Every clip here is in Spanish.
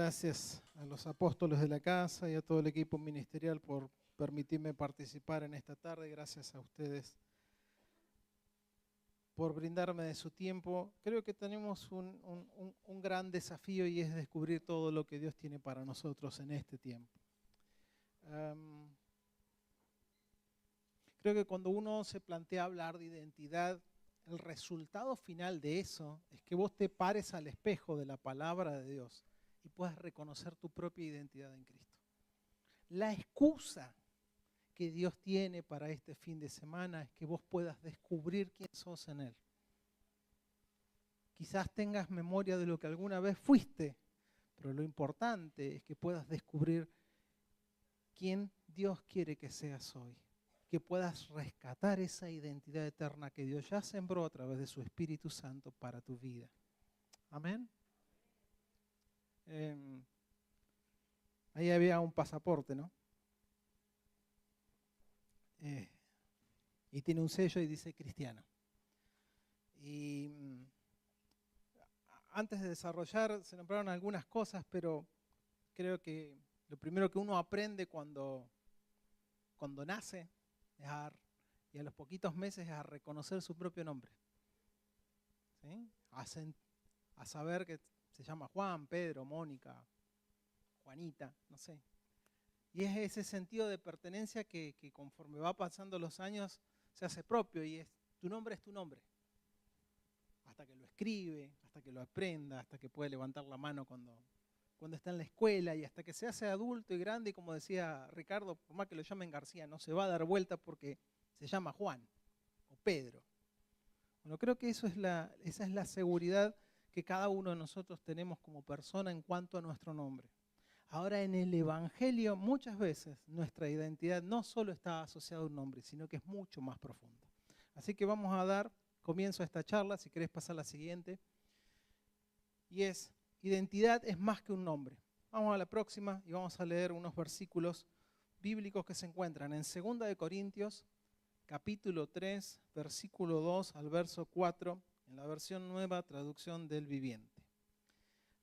Gracias a los apóstoles de la casa y a todo el equipo ministerial por permitirme participar en esta tarde. Gracias a ustedes por brindarme de su tiempo. Creo que tenemos un gran desafío y es descubrir todo lo que Dios tiene para nosotros en este tiempo. Creo que cuando uno se plantea hablar de identidad, el resultado final de eso es que vos te pares al espejo de la palabra de Dios y puedas reconocer tu propia identidad en Cristo. La excusa que Dios tiene para este fin de semana es que vos puedas descubrir quién sos en Él. Quizás tengas memoria de lo que alguna vez fuiste, pero lo importante es que puedas descubrir quién Dios quiere que seas hoy. Que puedas rescatar esa identidad eterna que Dios ya sembró a través de su Espíritu Santo para tu vida. Amén. Ahí había un pasaporte, ¿no? Y tiene un sello y dice cristiano. Y antes de desarrollar se nombraron algunas cosas, pero creo que lo primero que uno aprende cuando nace y a los poquitos meses es a reconocer su propio nombre. ¿Sí? A saber que se llama Juan, Pedro, Mónica, Juanita, no sé. Y es ese sentido de pertenencia que conforme va pasando los años se hace propio y tu nombre es tu nombre. Hasta que lo escribe, hasta que lo aprenda, hasta que puede levantar la mano cuando está en la escuela y hasta que se hace adulto y grande, y como decía Ricardo, por más que lo llamen García, no se va a dar vuelta porque se llama Juan o Pedro. Bueno, creo que esa es la seguridad que cada uno de nosotros tenemos como persona en cuanto a nuestro nombre. Ahora, en el Evangelio muchas veces nuestra identidad no solo está asociada a un nombre, sino que es mucho más profunda. Así que vamos a dar comienzo a esta charla, si querés pasar a la siguiente, y es: identidad es más que un nombre. Vamos a la próxima y vamos a leer unos versículos bíblicos que se encuentran en 2 Corintios, capítulo 3, versículo 2 al verso 4, en la versión Nueva Traducción del Viviente.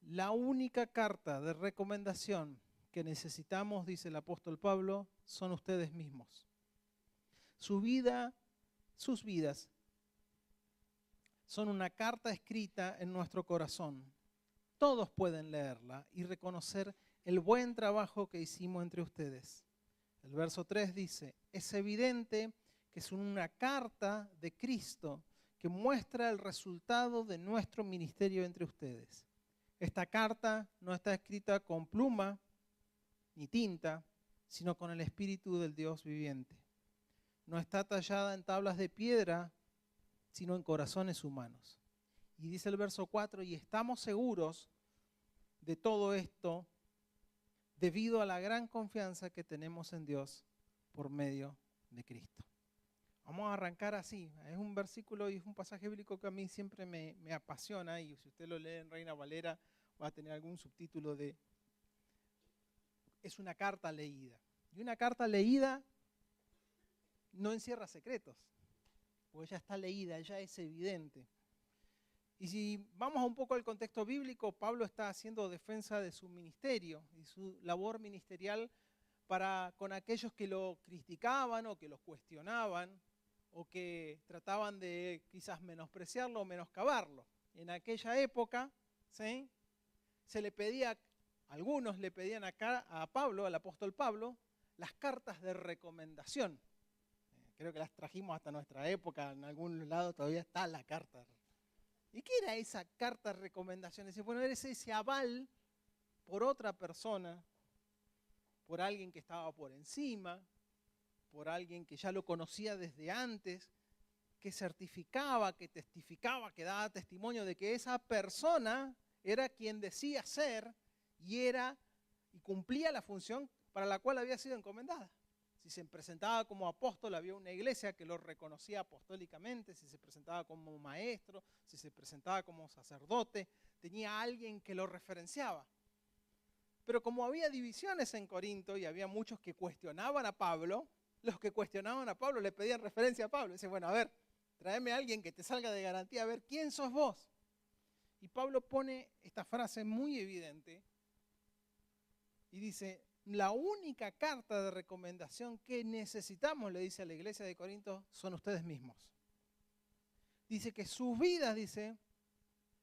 La única carta de recomendación que necesitamos, dice el apóstol Pablo, son ustedes mismos. Sus vidas son una carta escrita en nuestro corazón. Todos pueden leerla y reconocer el buen trabajo que hicimos entre ustedes. El verso 3 dice: es evidente que es una carta de Cristo que muestra el resultado de nuestro ministerio entre ustedes. Esta carta no está escrita con pluma ni tinta, sino con el Espíritu del Dios viviente. No está tallada en tablas de piedra, sino en corazones humanos. Y dice el verso 4, y estamos seguros de todo esto debido a la gran confianza que tenemos en Dios por medio de Cristo. Vamos a arrancar así. Es un versículo y es un pasaje bíblico que a mí siempre me apasiona, y si usted lo lee en Reina Valera va a tener algún subtítulo de es una carta leída. Y una carta leída no encierra secretos, porque ya está leída, ya es evidente. Y si vamos un poco al contexto bíblico, Pablo está haciendo defensa de su ministerio y su labor ministerial con aquellos que lo criticaban o que lo cuestionaban o que trataban de quizás menospreciarlo o menoscabarlo. En aquella época, ¿sí?, algunos le pedían acá a Pablo, al apóstol Pablo, las cartas de recomendación. Creo que las trajimos hasta nuestra época, en algún lado todavía está la carta. ¿Y qué era esa carta de recomendación? Dice, bueno, eres ese aval por otra persona, por alguien que estaba por encima, por alguien que ya lo conocía desde antes, que certificaba, que testificaba, que daba testimonio de que esa persona era quien decía ser y cumplía la función para la cual había sido encomendada. Si se presentaba como apóstol, había una iglesia que lo reconocía apostólicamente. Si se presentaba como maestro, si se presentaba como sacerdote, tenía alguien que lo referenciaba. Pero como había divisiones en Corinto y había muchos que cuestionaban a Pablo, los que cuestionaban a Pablo le pedían referencia a Pablo. Dicen, bueno, a ver, tráeme a alguien que te salga de garantía, a ver, ¿quién sos vos? Y Pablo pone esta frase muy evidente Y dice, la única carta de recomendación que necesitamos, le dice a la iglesia de Corinto, son ustedes mismos. Dice que sus vidas, dice,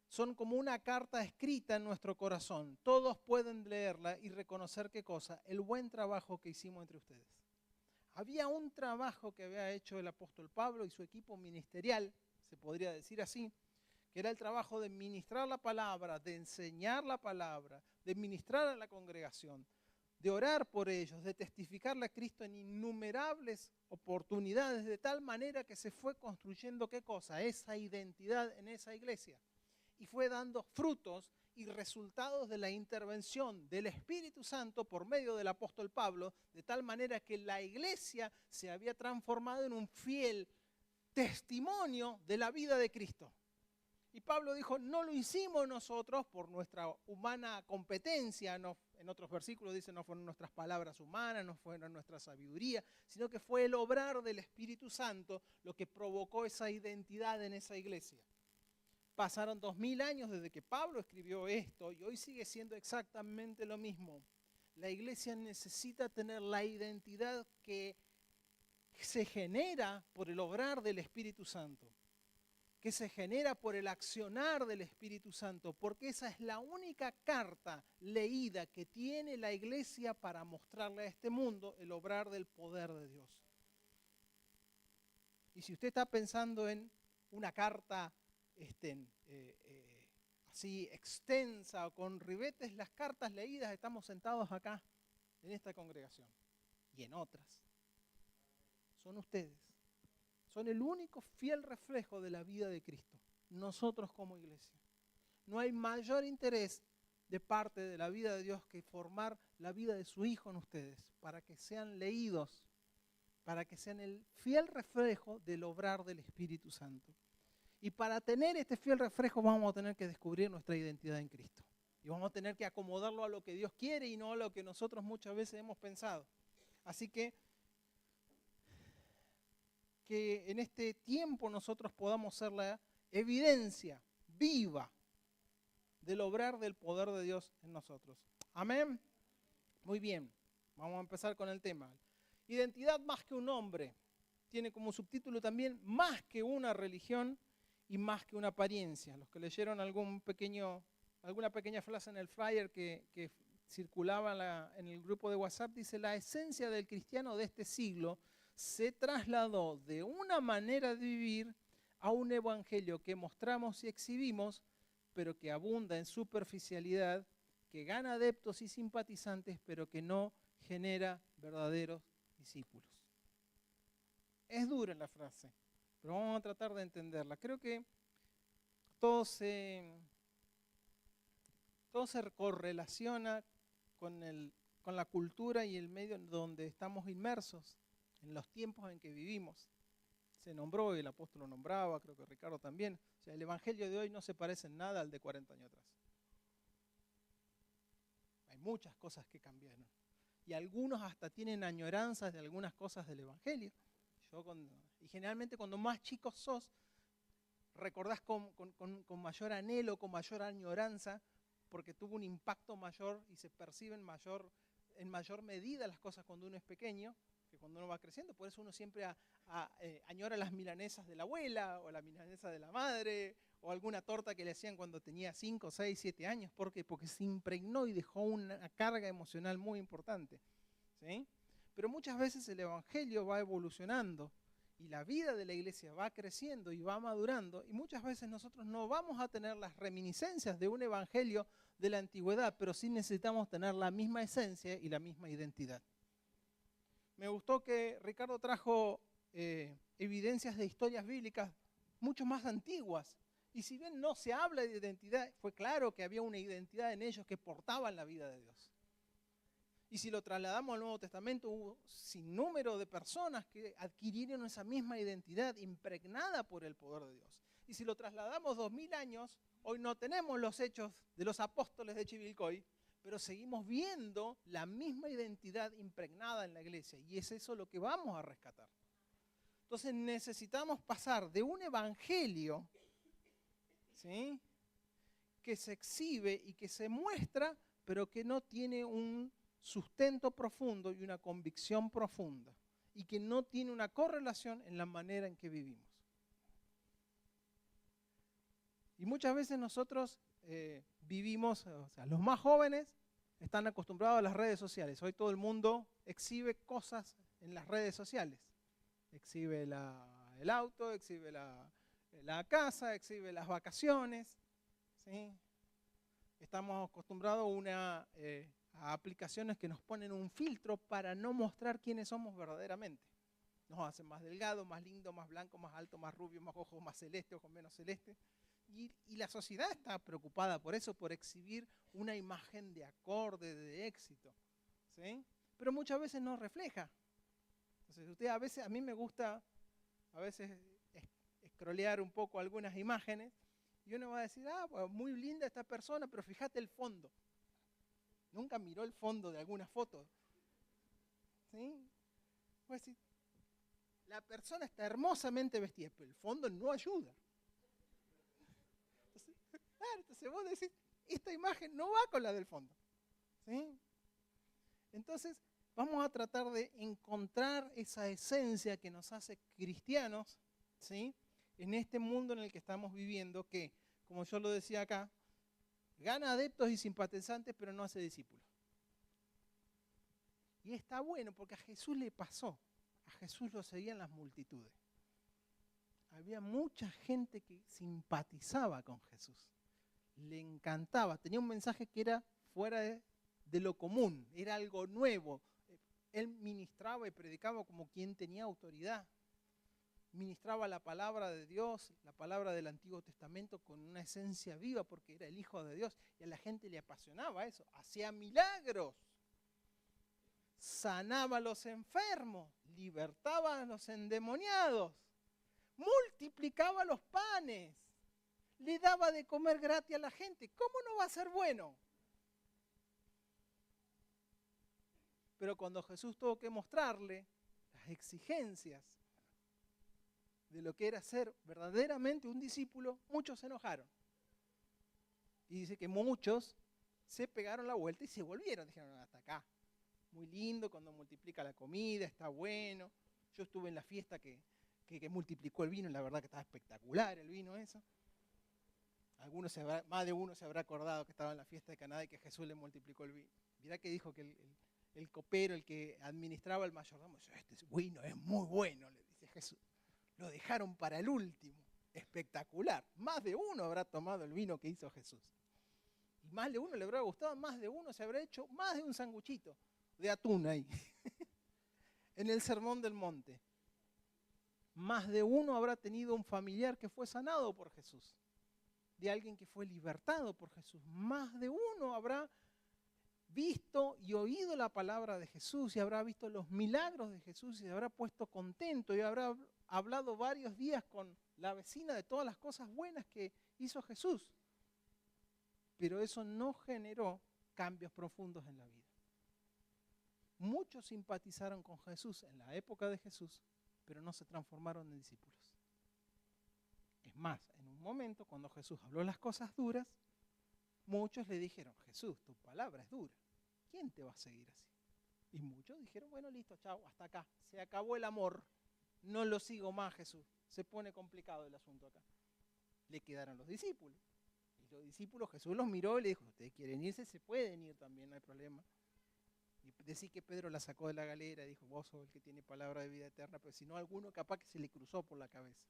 son como una carta escrita en nuestro corazón. Todos pueden leerla y reconocer qué cosa, el buen trabajo que hicimos entre ustedes. Había un trabajo que había hecho el apóstol Pablo y su equipo ministerial, se podría decir así, que era el trabajo de ministrar la palabra, de enseñar la palabra, de ministrar a la congregación, de orar por ellos, de testificarle a Cristo en innumerables oportunidades, de tal manera que se fue construyendo, ¿qué cosa? Esa identidad en esa iglesia. Y fue dando frutos y resultados de la intervención del Espíritu Santo por medio del apóstol Pablo, de tal manera que la iglesia se había transformado en un fiel testimonio de la vida de Cristo. Y Pablo dijo, no lo hicimos nosotros por nuestra humana competencia, no, en otros versículos dice, no fueron nuestras palabras humanas, no fueron nuestra sabiduría, sino que fue el obrar del Espíritu Santo lo que provocó esa identidad en esa iglesia. Pasaron 2000 años desde que Pablo escribió esto y hoy sigue siendo exactamente lo mismo. La iglesia necesita tener la identidad que se genera por el obrar del Espíritu Santo, que se genera por el accionar del Espíritu Santo, porque esa es la única carta leída que tiene la iglesia para mostrarle a este mundo el obrar del poder de Dios. Y si usted está pensando en una carta así extensa o con ribetes, las cartas leídas, estamos sentados acá en esta congregación y en otras. Son ustedes. Son el único fiel reflejo de la vida de Cristo, nosotros como iglesia. No hay mayor interés de parte de la vida de Dios que formar la vida de su Hijo en ustedes, para que sean leídos, para que sean el fiel reflejo del obrar del Espíritu Santo. Y para tener este fiel reflejo vamos a tener que descubrir nuestra identidad en Cristo. Y vamos a tener que acomodarlo a lo que Dios quiere y no a lo que nosotros muchas veces hemos pensado. Así que en este tiempo nosotros podamos ser la evidencia viva del obrar del poder de Dios en nosotros. Amén. Muy bien, vamos a empezar con el tema. Identidad más que un nombre. Tiene como subtítulo también más que una religión y más que una apariencia. Los que leyeron alguna pequeña frase en el flyer que circulaba en el grupo de WhatsApp, dice, la esencia del cristiano de este siglo se trasladó de una manera de vivir a un evangelio que mostramos y exhibimos, pero que abunda en superficialidad, que gana adeptos y simpatizantes, pero que no genera verdaderos discípulos. Es dura la frase, pero vamos a tratar de entenderla. Creo que todo se correlaciona con la cultura y el medio donde estamos inmersos, en los tiempos en que vivimos. Se nombró, y el apóstol lo nombraba, creo que Ricardo también. O sea, el evangelio de hoy no se parece en nada al de 40 años atrás. Hay muchas cosas que cambiaron. Y algunos hasta tienen añoranzas de algunas cosas del evangelio. Y generalmente cuando más chicos sos, recordás con mayor anhelo, con mayor añoranza, porque tuvo un impacto mayor y se perciben en mayor medida las cosas cuando uno es pequeño que cuando uno va creciendo. Por eso uno siempre añora las milanesas de la abuela o la milanesa de la madre o alguna torta que le hacían cuando tenía 5, 6, 7 años. ¿Por qué? Porque se impregnó y dejó una carga emocional muy importante, ¿sí? Pero muchas veces el evangelio va evolucionando y la vida de la iglesia va creciendo y va madurando, y muchas veces nosotros no vamos a tener las reminiscencias de un evangelio de la antigüedad, pero sí necesitamos tener la misma esencia y la misma identidad. Me gustó que Ricardo trajo evidencias de historias bíblicas mucho más antiguas, y si bien no se habla de identidad, fue claro que había una identidad en ellos que portaban la vida de Dios. Y si lo trasladamos al Nuevo Testamento, hubo sin número de personas que adquirieron esa misma identidad impregnada por el poder de Dios. Y si lo trasladamos 2000 años, hoy no tenemos los hechos de los apóstoles de Chivilcoy, pero seguimos viendo la misma identidad impregnada en la iglesia. Y es eso lo que vamos a rescatar. Entonces necesitamos pasar de un evangelio, ¿sí?, que se exhibe y que se muestra, pero que no tiene un sustento profundo y una convicción profunda, y que no tiene una correlación en la manera en que vivimos. Y muchas veces nosotros vivimos, o sea, los más jóvenes están acostumbrados a las redes sociales. Hoy todo el mundo exhibe cosas en las redes sociales. Exhibe el auto, exhibe la casa, exhibe las vacaciones, ¿sí? Estamos acostumbrados a aplicaciones que nos ponen un filtro para no mostrar quiénes somos verdaderamente. Nos hacen más delgados, más lindos, más blancos, más altos, más rubios, más ojos más celestes, ojos menos celestes. Y la sociedad está preocupada por eso, por exhibir una imagen de acorde, de éxito, ¿sí? Pero muchas veces no refleja. Entonces a mí me gusta a veces scrollear un poco algunas imágenes y uno va a decir, pues muy linda esta persona, pero fíjate el fondo. Nunca miró el fondo de alguna foto, ¿sí? Pues sí, la persona está hermosamente vestida, pero el fondo no ayuda. Entonces vos decís, esta imagen no va con la del fondo, ¿sí? Entonces vamos a tratar de encontrar esa esencia que nos hace cristianos, ¿sí? En este mundo en el que estamos viviendo, que, como yo lo decía acá, gana adeptos y simpatizantes, pero no hace discípulos. Y está bueno porque a Jesús le pasó, a Jesús lo seguían las multitudes. Había mucha gente que simpatizaba con Jesús. Le encantaba, tenía un mensaje que era fuera de lo común, era algo nuevo. Él ministraba y predicaba como quien tenía autoridad. Ministraba la palabra de Dios, la palabra del Antiguo Testamento con una esencia viva porque era el Hijo de Dios y a la gente le apasionaba eso. Hacía milagros, sanaba a los enfermos, libertaba a los endemoniados, multiplicaba los panes, le daba de comer gratis a la gente. ¿Cómo no va a ser bueno? Pero cuando Jesús tuvo que mostrarle las exigencias de lo que era ser verdaderamente un discípulo, muchos se enojaron. Y dice que muchos se pegaron la vuelta y se volvieron. Dijeron, hasta acá. Muy lindo cuando multiplica la comida, está bueno. Yo estuve en la fiesta que multiplicó el vino, y la verdad que estaba espectacular el vino eso. Más de uno se habrá acordado que estaba en la fiesta de Canadá y que Jesús le multiplicó el vino. Mirá que dijo que el copero, el que administraba el mayordomo, este vino es muy bueno, le dice Jesús. Lo dejaron para el último. Espectacular. Más de uno habrá tomado el vino que hizo Jesús. Y más de uno le habrá gustado, más de uno se habrá hecho más de un sanguchito de atún ahí. En el Sermón del Monte. Más de uno habrá tenido un familiar que fue sanado por Jesús. De alguien que fue libertado por Jesús. Más de uno habrá visto y oído la palabra de Jesús y habrá visto los milagros de Jesús y se habrá puesto contento y habrá hablado varios días con la vecina de todas las cosas buenas que hizo Jesús. Pero eso no generó cambios profundos en la vida. Muchos simpatizaron con Jesús en la época de Jesús, pero no se transformaron en discípulos. Es más, en un momento cuando Jesús habló las cosas duras, muchos le dijeron, Jesús, tu palabra es dura. ¿Quién te va a seguir así? Y muchos dijeron, bueno, listo, chao, hasta acá. Se acabó el amor. No lo sigo más, Jesús. Se pone complicado el asunto acá. Le quedaron los discípulos. Y los discípulos, Jesús los miró y le dijo, ustedes quieren irse, se pueden ir también, no hay problema. Y decir que Pedro la sacó de la galera, dijo, vos sos el que tiene palabra de vida eterna, pero si no, alguno capaz que se le cruzó por la cabeza.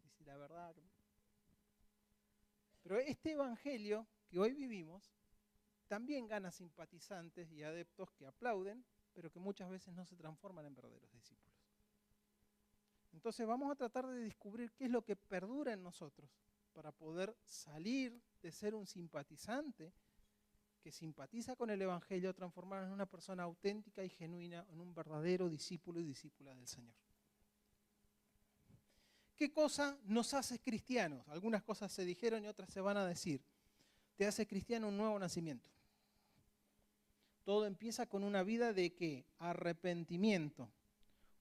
Y si la verdad... Pero este evangelio que hoy vivimos también gana simpatizantes y adeptos que aplauden, pero que muchas veces no se transforman en verdaderos discípulos. Entonces vamos a tratar de descubrir qué es lo que perdura en nosotros para poder salir de ser un simpatizante que simpatiza con el evangelio, transformarnos en una persona auténtica y genuina, en un verdadero discípulo y discípula del Señor. ¿Qué cosa nos hace cristianos? Algunas cosas se dijeron y otras se van a decir. Te hace cristiano un nuevo nacimiento. Todo empieza con una vida de ¿qué? Arrepentimiento,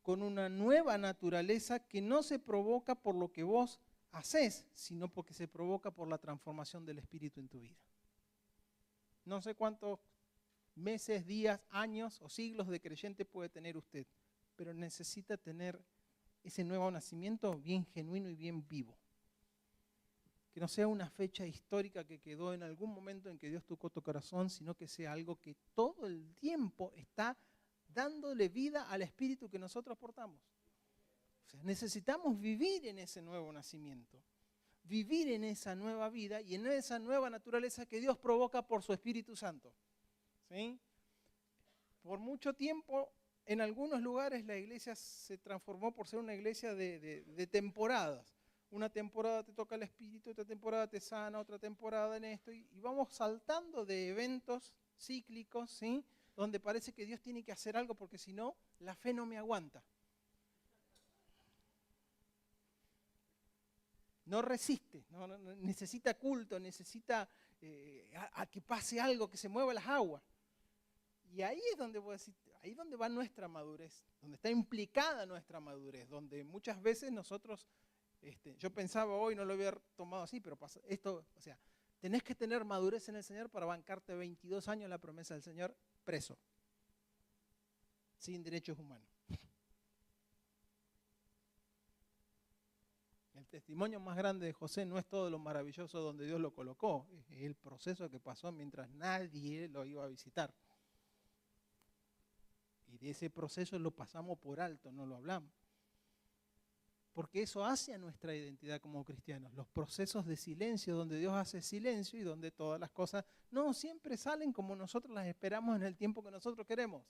con una nueva naturaleza que no se provoca por lo que vos haces, sino porque se provoca por la transformación del Espíritu en tu vida. No sé cuántos meses, días, años o siglos de creyente puede tener usted, pero necesita tener ese nuevo nacimiento bien genuino y bien vivo. Que no sea una fecha histórica que quedó en algún momento en que Dios tocó tu corazón, sino que sea algo que todo el tiempo está dándole vida al espíritu que nosotros portamos. O sea, necesitamos vivir en ese nuevo nacimiento, vivir en esa nueva vida y en esa nueva naturaleza que Dios provoca por su Espíritu Santo. ¿Sí? Por mucho tiempo, en algunos lugares la iglesia se transformó por ser una iglesia de temporadas. Una temporada te toca el Espíritu, otra temporada te sana, otra temporada en esto, y vamos saltando de eventos cíclicos, ¿sí? Donde parece que Dios tiene que hacer algo porque si no, la fe no me aguanta. No resiste, no, necesita culto, necesita a que pase algo, que se mueva las aguas. Y ahí es donde voy a decir, ahí es donde va nuestra madurez, donde está implicada nuestra madurez, donde muchas veces nosotros, yo pensaba hoy, no lo había tomado así, pero pasa, esto, o sea, tenés que tener madurez en el Señor para bancarte 22 años la promesa del Señor preso, sin derechos humanos. El testimonio más grande de José no es todo lo maravilloso donde Dios lo colocó, es el proceso que pasó mientras nadie lo iba a visitar. Y de ese proceso lo pasamos por alto, no lo hablamos. Porque eso hace a nuestra identidad como cristianos, los procesos de silencio, donde Dios hace silencio y donde todas las cosas no siempre salen como nosotros las esperamos en el tiempo que nosotros queremos.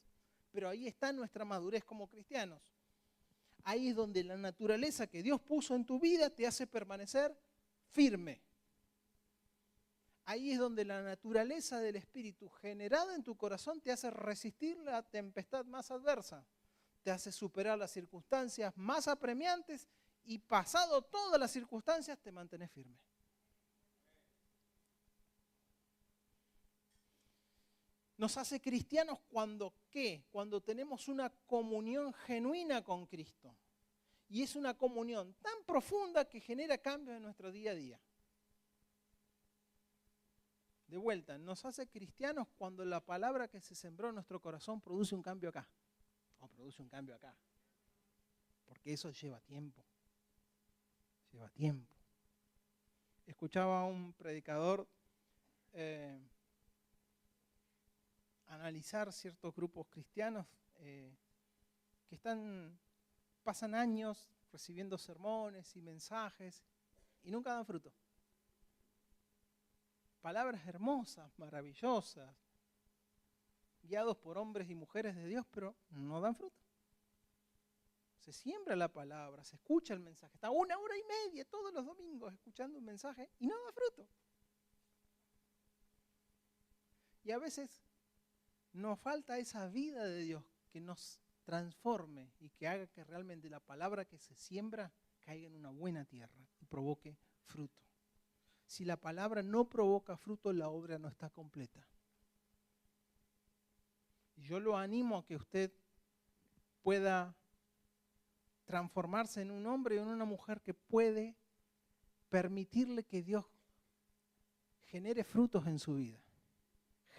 Pero ahí está nuestra madurez como cristianos. Ahí es donde la naturaleza que Dios puso en tu vida te hace permanecer firme. Ahí es donde la naturaleza del Espíritu generada en tu corazón te hace resistir la tempestad más adversa. Te hace superar las circunstancias más apremiantes y pasado todas las circunstancias te mantienes firme. Nos hace cristianos cuando ¿qué? Cuando tenemos una comunión genuina con Cristo. Y es una comunión tan profunda que genera cambios en nuestro día a día. De vuelta, nos hace cristianos cuando la palabra que se sembró en nuestro corazón produce un cambio acá. O produce un cambio acá. Porque eso lleva tiempo. Lleva tiempo. Escuchaba a un predicador analizar ciertos grupos cristianos que pasan años recibiendo sermones y mensajes y nunca dan fruto. Palabras hermosas, maravillosas, guiados por hombres y mujeres de Dios, pero no dan fruto. Se siembra la palabra, se escucha el mensaje, está 1 hora y media todos los domingos escuchando un mensaje y no da fruto. Y a veces nos falta esa vida de Dios que nos transforme y que haga que realmente la palabra que se siembra caiga en una buena tierra y provoque fruto. Si la palabra no provoca fruto, la obra no está completa. Y yo lo animo a que usted pueda transformarse en un hombre y en una mujer que puede permitirle que Dios genere frutos en su vida,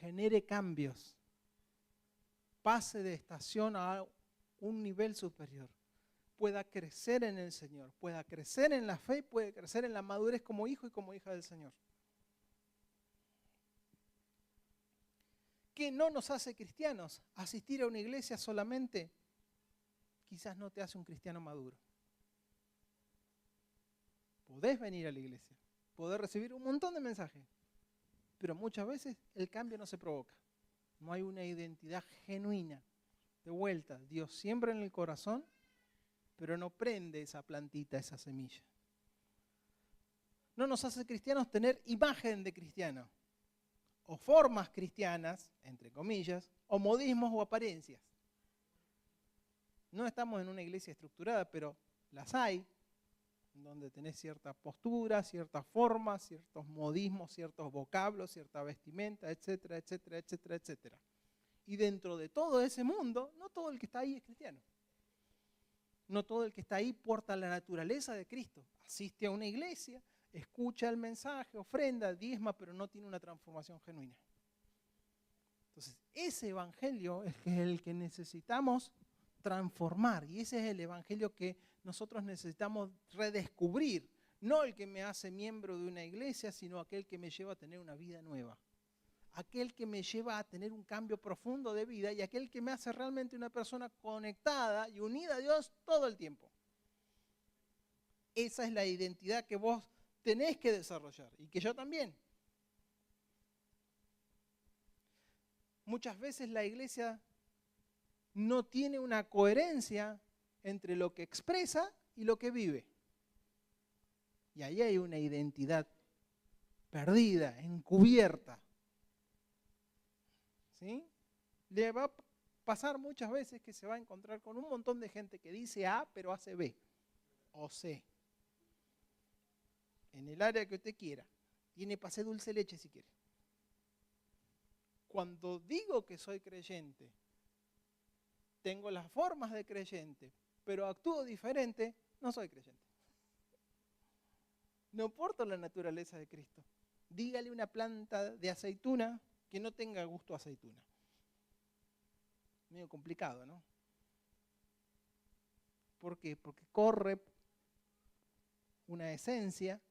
genere cambios, pase de estación a un nivel superior, pueda crecer en el Señor, pueda crecer en la fe, puede crecer en la madurez como hijo y como hija del Señor. ¿Qué no nos hace cristianos? Asistir a una iglesia solamente quizás no te hace un cristiano maduro. Podés venir a la iglesia, podés recibir un montón de mensajes, pero muchas veces el cambio no se provoca. No hay una identidad genuina. De vuelta, Dios siembra en el corazón, pero no prende esa plantita, esa semilla. No nos hace cristianos tener imagen de cristiano, o formas cristianas, entre comillas, o modismos o apariencias. No estamos en una iglesia estructurada, pero las hay, donde tenés cierta postura, ciertas formas, ciertos modismos, ciertos vocablos, cierta vestimenta, etcétera, etcétera, etcétera, etcétera. Y dentro de todo ese mundo, no todo el que está ahí es cristiano. No todo el que está ahí porta la naturaleza de Cristo. Asiste a una iglesia, escucha el mensaje, ofrenda, diezma, pero no tiene una transformación genuina. Entonces, ese evangelio es el que necesitamos transformar y ese es el evangelio que nosotros necesitamos redescubrir. No el que me hace miembro de una iglesia, sino aquel que me lleva a tener una vida nueva. Aquel que me lleva a tener un cambio profundo de vida y aquel que me hace realmente una persona conectada y unida a Dios todo el tiempo. Esa es la identidad que vos tenés que desarrollar y que yo también. Muchas veces la iglesia no tiene una coherencia entre lo que expresa y lo que vive. Y ahí hay una identidad perdida, encubierta. ¿Sí? Le va a pasar muchas veces que se va a encontrar con un montón de gente que dice A, pero hace B o C. En el área que usted quiera. Tiene para hacer dulce leche si quiere. Cuando digo que soy creyente, tengo las formas de creyente, pero actúo diferente, no soy creyente. No porto la naturaleza de Cristo. Dígale una planta de aceituna que no tenga gusto a aceituna. Medio complicado, ¿no? ¿Por qué? Porque corre una esencia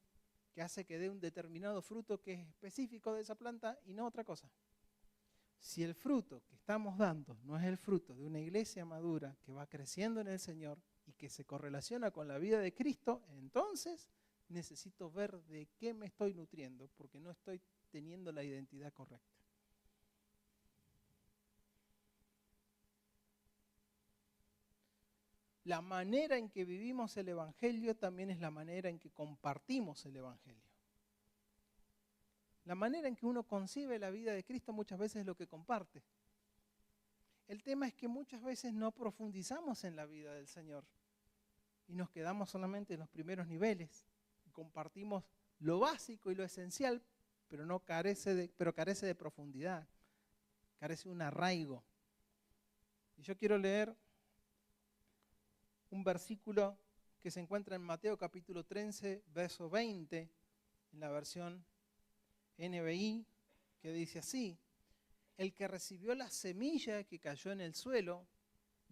que hace que dé un determinado fruto que es específico de esa planta y no otra cosa. Si el fruto que estamos dando no es el fruto de una iglesia madura que va creciendo en el Señor y que se correlaciona con la vida de Cristo, entonces necesito ver de qué me estoy nutriendo porque no estoy teniendo la identidad correcta. La manera en que vivimos el Evangelio también es la manera en que compartimos el Evangelio. La manera en que uno concibe la vida de Cristo muchas veces es lo que comparte. El tema es que muchas veces no profundizamos en la vida del Señor y nos quedamos solamente en los primeros niveles. Compartimos lo básico y lo esencial, pero carece de profundidad, carece de un arraigo. Y yo quiero leer un versículo que se encuentra en Mateo capítulo 13, verso 20, en la versión NBI, que dice así: el que recibió la semilla que cayó en el suelo,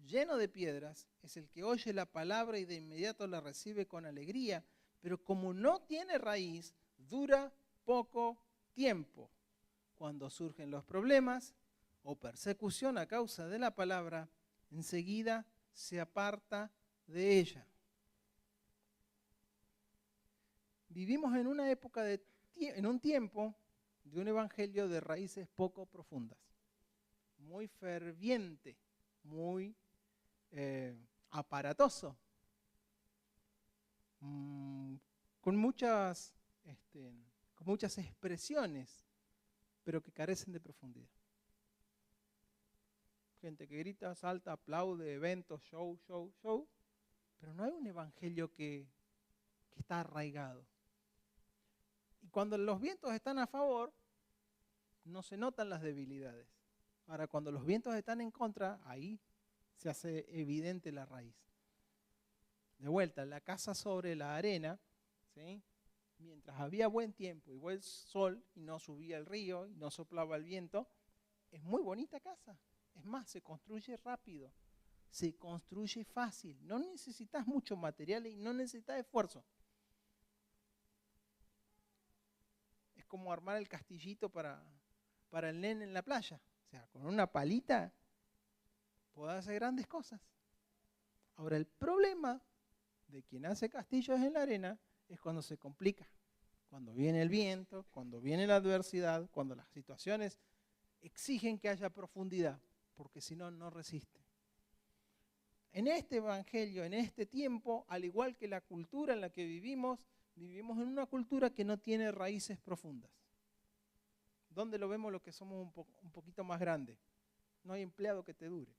lleno de piedras, es el que oye la palabra y de inmediato la recibe con alegría, pero como no tiene raíz, dura poco tiempo. Cuando surgen los problemas o persecución a causa de la palabra, enseguida se aparta de ella. Vivimos en una época, en un tiempo de un evangelio de raíces poco profundas, muy ferviente, muy aparatoso, con muchas expresiones, pero que carecen de profundidad. Gente que grita, salta, aplaude, eventos, show, pero no hay un evangelio que está arraigado. Y cuando los vientos están a favor, no se notan las debilidades. Ahora, cuando los vientos están en contra, ahí se hace evidente la raíz. De vuelta, la casa sobre la arena, ¿sí? Mientras había buen tiempo y buen sol, y no subía el río, y no soplaba el viento, es muy bonita casa. Es más, se construye rápido, se construye fácil. No necesitas mucho material y no necesitas esfuerzo. Es como armar el castillito para el nene en la playa. O sea, con una palita puede hacer grandes cosas. Ahora, el problema de quien hace castillos en la arena es cuando se complica. Cuando viene el viento, cuando viene la adversidad, cuando las situaciones exigen que haya profundidad, porque si no, no resiste. En este evangelio, en este tiempo, al igual que la cultura en la que vivimos en una cultura que no tiene raíces profundas. ¿Dónde lo vemos los que somos un poquito más grandes? No hay empleado que te dure.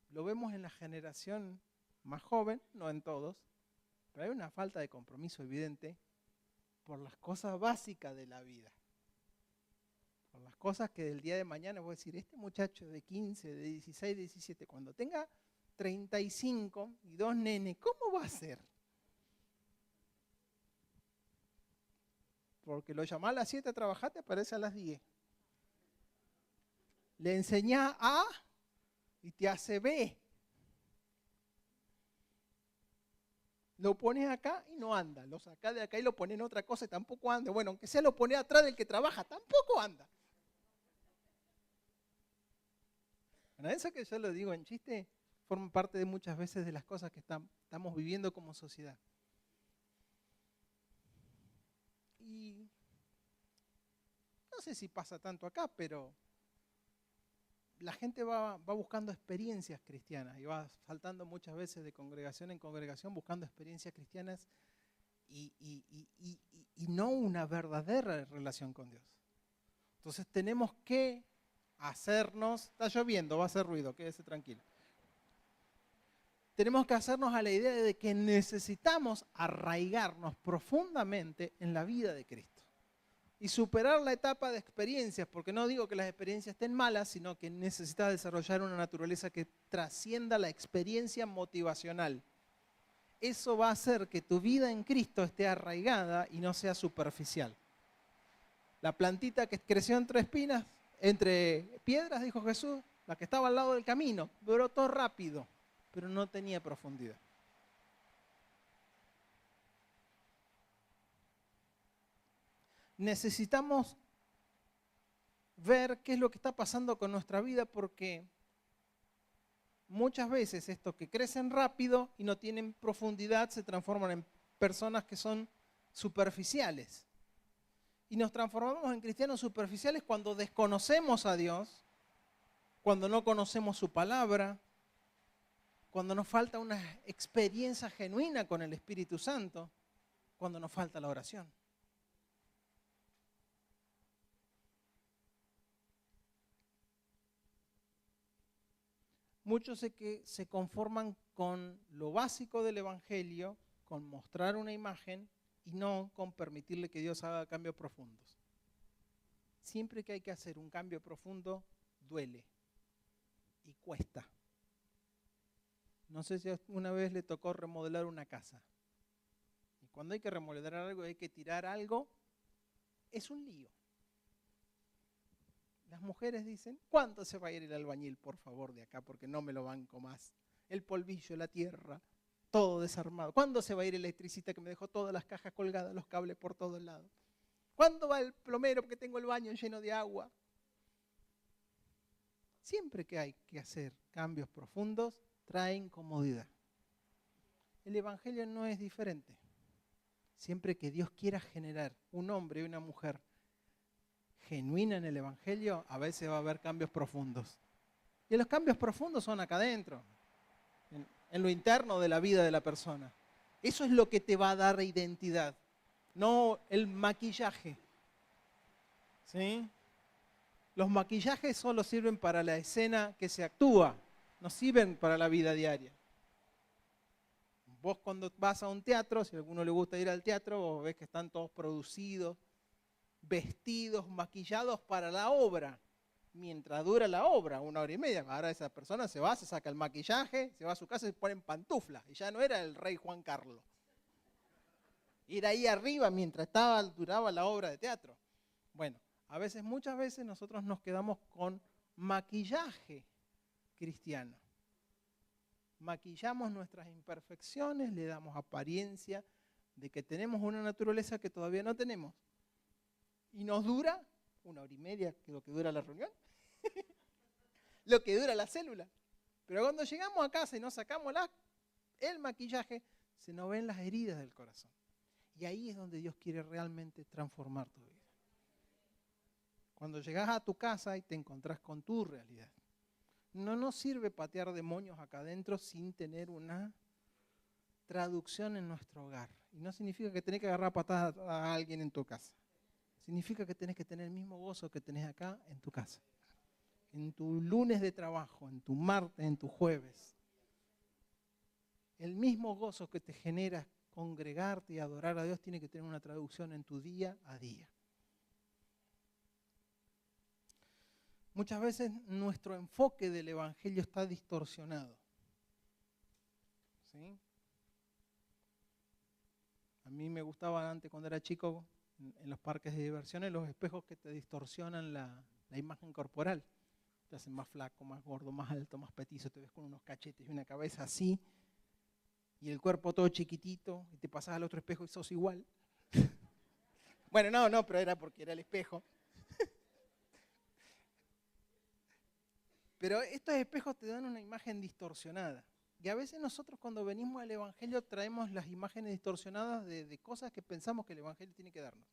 Lo vemos en la generación más joven, no en todos, pero hay una falta de compromiso evidente por las cosas básicas de la vida. Por las cosas que del día de mañana voy a decir, este muchacho de 15, de 16, 17, cuando tenga 35 y 2 nenes, ¿cómo va a ser? Porque lo llamás a las 7 a trabajar, te aparece a las 10. Le enseñás A y te hace B. Lo pones acá y no anda. Lo sacás de acá y lo pones en otra cosa y tampoco anda. Bueno, aunque sea lo pones atrás del que trabaja, tampoco anda. Bueno, eso que yo lo digo en chiste forma parte de muchas veces de las cosas que estamos viviendo como sociedad. Y no sé si pasa tanto acá, pero la gente va buscando experiencias cristianas y va saltando muchas veces de congregación en congregación buscando experiencias cristianas y no una verdadera relación con Dios. Entonces tenemos que hacernos, está lloviendo, va a hacer ruido, quédese tranquilo. Tenemos que hacernos a la idea de que necesitamos arraigarnos profundamente en la vida de Cristo. Y superar la etapa de experiencias, porque no digo que las experiencias estén malas, sino que necesitas desarrollar una naturaleza que trascienda la experiencia motivacional. Eso va a hacer que tu vida en Cristo esté arraigada y no sea superficial. La plantita que creció entre espinas, entre piedras, dijo Jesús, la que estaba al lado del camino, brotó rápido, pero no tenía profundidad. Necesitamos ver qué es lo que está pasando con nuestra vida porque muchas veces estos que crecen rápido y no tienen profundidad se transforman en personas que son superficiales. Y nos transformamos en cristianos superficiales cuando desconocemos a Dios, cuando no conocemos su palabra, cuando nos falta una experiencia genuina con el Espíritu Santo, cuando nos falta la oración. Muchos se conforman con lo básico del Evangelio, con mostrar una imagen y no con permitirle que Dios haga cambios profundos. Siempre que hay que hacer un cambio profundo, duele y cuesta. No sé si una vez le tocó remodelar una casa. Y cuando hay que remodelar algo, hay que tirar algo, es un lío. Las mujeres dicen, ¿cuánto se va a ir el albañil, por favor, de acá? Porque no me lo banco más. El polvillo, la tierra, todo desarmado. ¿Cuándo se va a ir el electricista que me dejó todas las cajas colgadas, los cables por todos lados? ¿Cuándo va el plomero porque tengo el baño lleno de agua? Siempre que hay que hacer cambios profundos, trae incomodidad. El Evangelio no es diferente. Siempre que Dios quiera generar un hombre y una mujer genuina en el Evangelio, a veces va a haber cambios profundos. Y los cambios profundos son acá adentro, en lo interno de la vida de la persona. Eso es lo que te va a dar identidad, no el maquillaje. ¿Sí? Los maquillajes solo sirven para la escena que se actúa, no sirven para la vida diaria. Vos cuando vas a un teatro, si a alguno le gusta ir al teatro, vos ves que están todos producidos, vestidos, maquillados para la obra, mientras dura la obra, 1 hora y media. Ahora esa persona se va, se saca el maquillaje, se va a su casa y se pone en pantuflas. Y ya no era el rey Juan Carlos. Era ahí arriba mientras duraba la obra de teatro. Bueno, muchas veces nosotros nos quedamos con maquillaje cristiano. Maquillamos nuestras imperfecciones, le damos apariencia de que tenemos una naturaleza que todavía no tenemos. Y nos dura 1 hora y media, que es lo que dura la reunión, lo que dura la célula. Pero cuando llegamos a casa y nos sacamos el maquillaje, se nos ven las heridas del corazón. Y ahí es donde Dios quiere realmente transformar tu vida. Cuando llegas a tu casa y te encontrás con tu realidad. No nos sirve patear demonios acá adentro sin tener una traducción en nuestro hogar. Y no significa que tenés que agarrar patadas a alguien en tu casa. Significa que tenés que tener el mismo gozo que tenés acá en tu casa. En tu lunes de trabajo, en tu martes, en tu jueves. El mismo gozo que te genera congregarte y adorar a Dios tiene que tener una traducción en tu día a día. Muchas veces nuestro enfoque del Evangelio está distorsionado. ¿sí? A mí me gustaban antes, cuando era chico, en los parques de diversiones, los espejos que te distorsionan la imagen corporal. Te hacen más flaco, más gordo, más alto, más petizo. Te ves con unos cachetes y una cabeza así, y el cuerpo todo chiquitito, y te pasas al otro espejo y sos igual. Bueno, no, pero era porque era el espejo. Pero estos espejos te dan una imagen distorsionada. Y a veces nosotros cuando venimos al Evangelio traemos las imágenes distorsionadas de cosas que pensamos que el Evangelio tiene que darnos.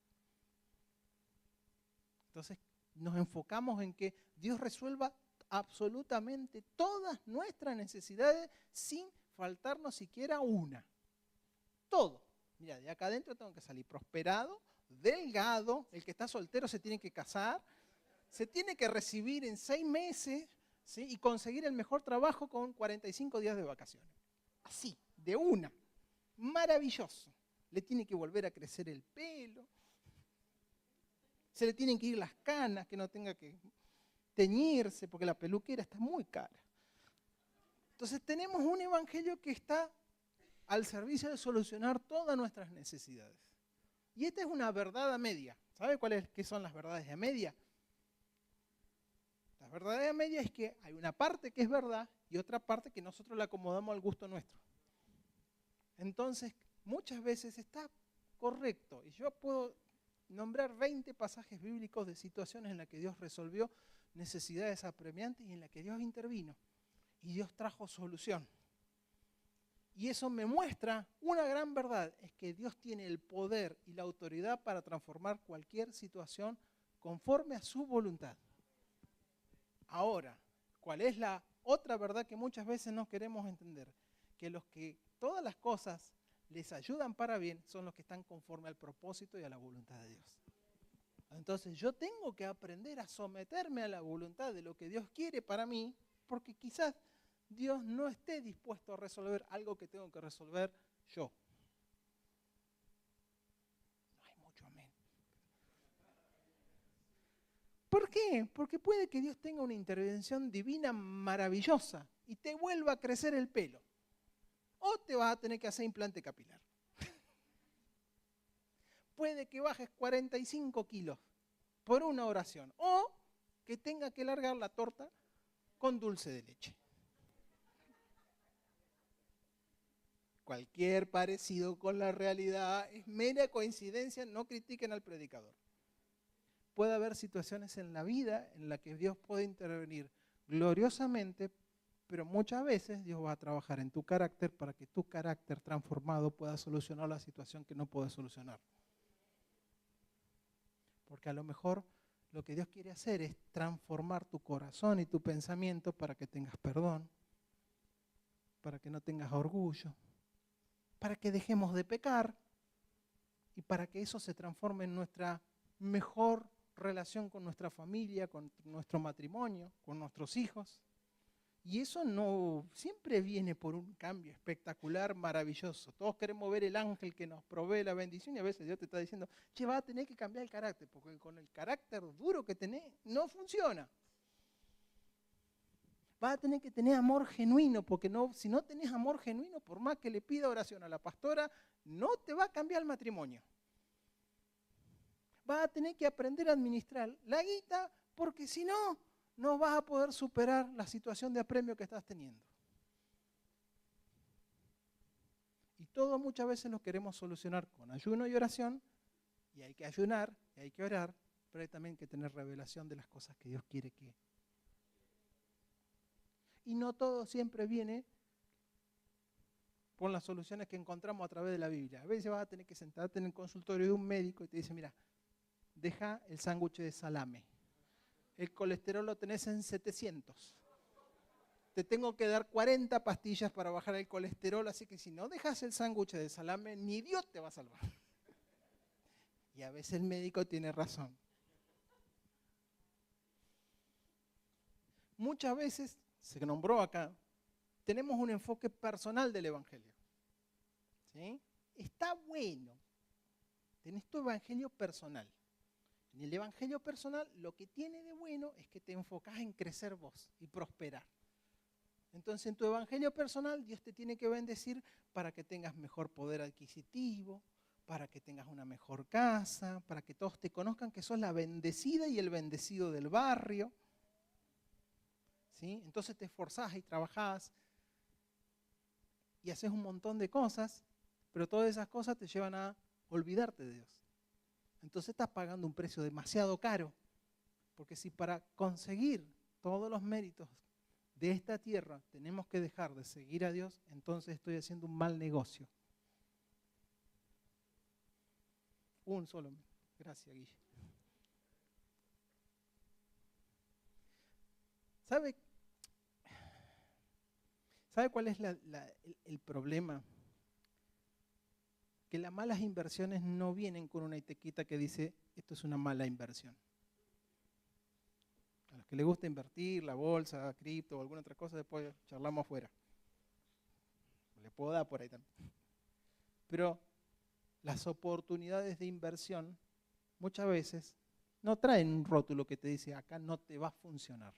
Entonces nos enfocamos en que Dios resuelva absolutamente todas nuestras necesidades sin faltarnos siquiera una. Todo. Mira, de acá adentro tengo que salir prosperado, delgado, el que está soltero se tiene que casar, se tiene que recibir en 6 meses, ¿sí? Y conseguir el mejor trabajo con 45 días de vacaciones. Así, de una. Maravilloso. Le tiene que volver a crecer el pelo, se le tienen que ir las canas, que no tenga que teñirse, porque la peluquera está muy cara. Entonces tenemos un evangelio que está al servicio de solucionar todas nuestras necesidades. Y esta es una verdad a media. ¿Sabe qué son las verdades a media? Las verdades a media es que hay una parte que es verdad y otra parte que nosotros la acomodamos al gusto nuestro. Entonces, muchas veces está correcto. Y yo puedo nombrar 20 pasajes bíblicos de situaciones en las que Dios resolvió necesidades apremiantes y en las que Dios intervino. Y Dios trajo solución. Y eso me muestra una gran verdad, es que Dios tiene el poder y la autoridad para transformar cualquier situación conforme a su voluntad. Ahora, ¿cuál es la otra verdad que muchas veces no queremos entender? Que los que todas las cosas les ayudan para bien son los que están conforme al propósito y a la voluntad de Dios. Entonces yo tengo que aprender a someterme a la voluntad de lo que Dios quiere para mí, porque quizás Dios no esté dispuesto a resolver algo que tengo que resolver yo. No hay mucho amén. ¿Por qué? Porque puede que Dios tenga una intervención divina maravillosa y te vuelva a crecer el pelo. O te vas a tener que hacer implante capilar. Puede que bajes 45 kilos por una oración. O que tenga que largar la torta con dulce de leche. Cualquier parecido con la realidad es mera coincidencia, no critiquen al predicador. Puede haber situaciones en la vida en las que Dios puede intervenir gloriosamente, pero muchas veces Dios va a trabajar en tu carácter para que tu carácter transformado pueda solucionar la situación que no puede solucionar. Porque a lo mejor lo que Dios quiere hacer es transformar tu corazón y tu pensamiento para que tengas perdón, para que no tengas orgullo, para que dejemos de pecar y para que eso se transforme en nuestra mejor relación con nuestra familia, con nuestro matrimonio, con nuestros hijos. Y eso no siempre viene por un cambio espectacular, maravilloso. Todos queremos ver el ángel que nos provee la bendición y a veces Dios te está diciendo, che, vas a tener que cambiar el carácter, porque con el carácter duro que tenés no funciona. Vas a tener que tener amor genuino, porque si no tenés amor genuino, por más que le pida oración a la pastora, no te va a cambiar el matrimonio. Vas a tener que aprender a administrar la guita, porque si no, no vas a poder superar la situación de apremio que estás teniendo. Y todo muchas veces lo queremos solucionar con ayuno y oración, y hay que ayunar, y hay que orar, pero hay también que tener revelación de las cosas que Dios quiere que. Y no todo siempre viene con las soluciones que encontramos a través de la Biblia. A veces vas a tener que sentarte en el consultorio de un médico y te dice, mira, deja el sándwich de salame. El colesterol lo tenés en 700. Te tengo que dar 40 pastillas para bajar el colesterol, así que si no dejas el sándwich de salame, ni Dios te va a salvar. Y a veces el médico tiene razón. Muchas veces, se nombró acá, tenemos un enfoque personal del Evangelio. ¿Sí? Está bueno. Tenés tu Evangelio personal. En el Evangelio personal lo que tiene de bueno es que te enfocás en crecer vos y prosperar. Entonces en tu evangelio personal Dios te tiene que bendecir para que tengas mejor poder adquisitivo, para que tengas una mejor casa, para que todos te conozcan que sos la bendecida y el bendecido del barrio. ¿Sí? Entonces te esforzás y trabajás y haces un montón de cosas, pero todas esas cosas te llevan a olvidarte de Dios. Entonces estás pagando un precio demasiado caro, porque si para conseguir todos los méritos de esta tierra tenemos que dejar de seguir a Dios, entonces estoy haciendo un mal negocio. Un solo. Gracias, Guille. ¿Sabe cuál es el problema? Que las malas inversiones no vienen con una etiqueta que dice, esto es una mala inversión. A los que les gusta invertir, la bolsa, cripto o alguna otra cosa, después charlamos afuera. Le puedo dar por ahí también. Pero las oportunidades de inversión muchas veces no traen un rótulo que te dice, acá no te va a funcionar.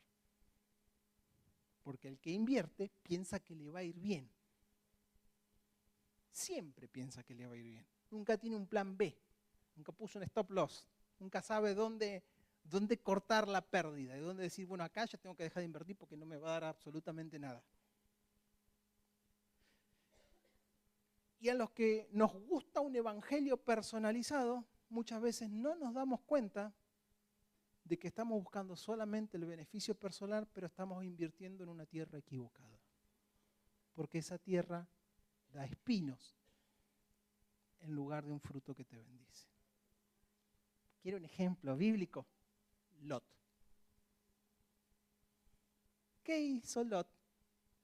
Porque el que invierte piensa que le va a ir bien. Siempre piensa que le va a ir bien. Nunca tiene un plan B. Nunca puso un stop loss. Nunca sabe dónde cortar la pérdida. Y dónde decir, bueno, acá ya tengo que dejar de invertir porque no me va a dar absolutamente nada. Y a los que nos gusta un evangelio personalizado, muchas veces no nos damos cuenta de que estamos buscando solamente el beneficio personal, pero estamos invirtiendo en una tierra equivocada. Porque esa tierra da espinos en lugar de un fruto que te bendice. ¿Quiere un ejemplo bíblico? Lot. ¿Qué hizo Lot?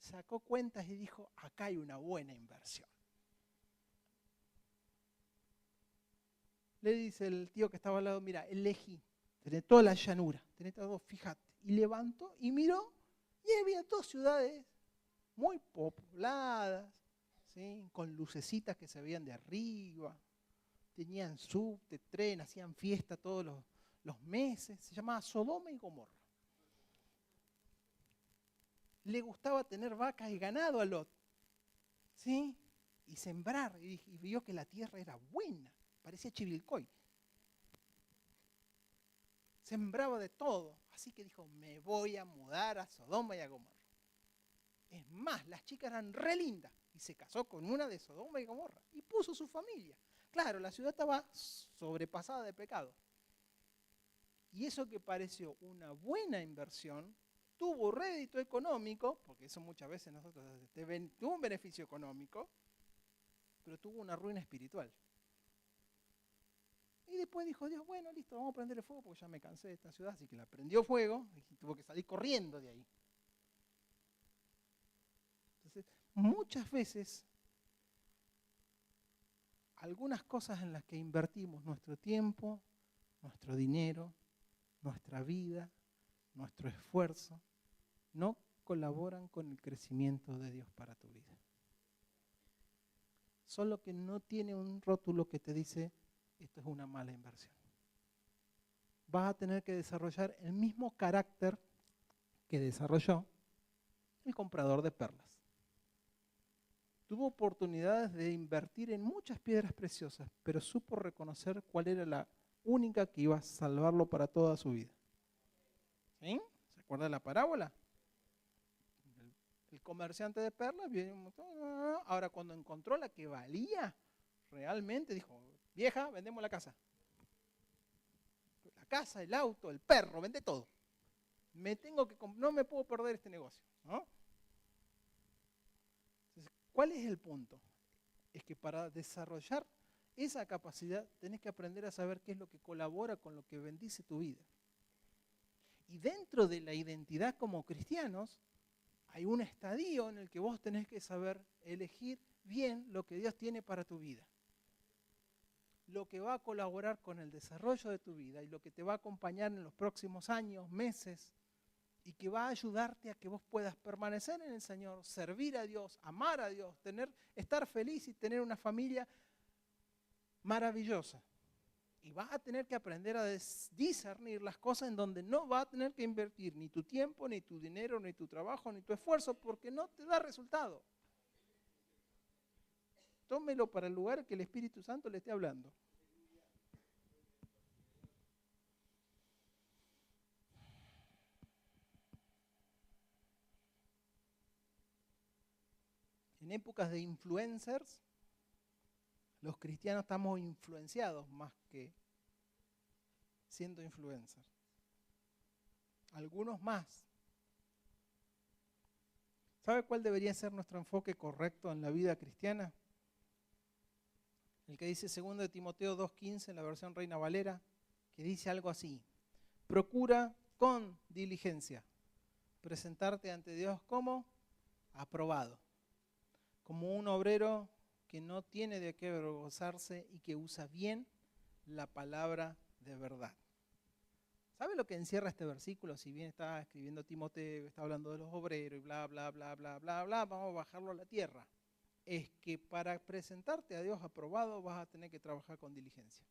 Sacó cuentas y dijo, acá hay una buena inversión. Le dice el tío que estaba al lado, mira, elegí, tenés toda la llanura, tenés todo, fíjate. Y levantó y miró y había dos ciudades muy pobladas, ¿sí? Con lucecitas que se veían de arriba, tenían subte, tren, hacían fiesta todos los meses, se llamaba Sodoma y Gomorra. Le gustaba tener vacas y ganado a Lot, ¿sí? Y sembrar, y vio que la tierra era buena, parecía Chivilcoy. Sembraba de todo, así que dijo, me voy a mudar a Sodoma y a Gomorra. Es más, las chicas eran re lindas y se casó con una de Sodoma y Gomorra y puso su familia. Claro, la ciudad estaba sobrepasada de pecado. Y eso que pareció una buena inversión, tuvo rédito económico, porque eso muchas veces nosotros tuvo un beneficio económico, pero tuvo una ruina espiritual. Y después dijo Dios, bueno, listo, vamos a prenderle fuego porque ya me cansé de esta ciudad, así que la prendió fuego y tuvo que salir corriendo de ahí. Entonces, muchas veces, algunas cosas en las que invertimos nuestro tiempo, nuestro dinero, nuestra vida, nuestro esfuerzo, no colaboran con el crecimiento de Dios para tu vida. Solo que no tiene un rótulo que te dice, esto es una mala inversión. Vas a tener que desarrollar el mismo carácter que desarrolló el comprador de perlas. Tuvo oportunidades de invertir en muchas piedras preciosas, pero supo reconocer cuál era la única que iba a salvarlo para toda su vida. ¿Sí? ¿Se acuerda de la parábola? El comerciante de perlas viene un montón, ahora cuando encontró la que valía, realmente dijo, vieja, vendemos la casa. La casa, el auto, el perro, vende todo. No me puedo perder este negocio, ¿no? Entonces, ¿cuál es el punto? Es que para desarrollar esa capacidad tenés que aprender a saber qué es lo que colabora con lo que bendice tu vida. Y dentro de la identidad como cristianos, hay un estadio en el que vos tenés que saber elegir bien lo que Dios tiene para tu vida. Lo que va a colaborar con el desarrollo de tu vida y lo que te va a acompañar en los próximos años, meses, y que va a ayudarte a que vos puedas permanecer en el Señor, servir a Dios, amar a Dios, estar feliz y tener una familia maravillosa. Y vas a tener que aprender a discernir las cosas en donde no vas a tener que invertir ni tu tiempo, ni tu dinero, ni tu trabajo, ni tu esfuerzo, porque no te da resultado. Tómelo para el lugar que el Espíritu Santo le esté hablando. En épocas de influencers, los cristianos estamos influenciados más que siendo influencers. Algunos más. ¿Sabe cuál debería ser nuestro enfoque correcto en la vida cristiana? El que dice 2 de Timoteo 2:15 en la versión Reina Valera, que dice algo así: procura con diligencia presentarte ante Dios como aprobado, como un obrero que no tiene de qué avergonzarse y que usa bien la palabra de verdad. ¿Sabe lo que encierra este versículo? Si bien está escribiendo Timoteo, está hablando de los obreros y bla, bla, bla, bla, bla, bla, vamos a bajarlo a la tierra. Es que para presentarte a Dios aprobado vas a tener que trabajar con diligencia,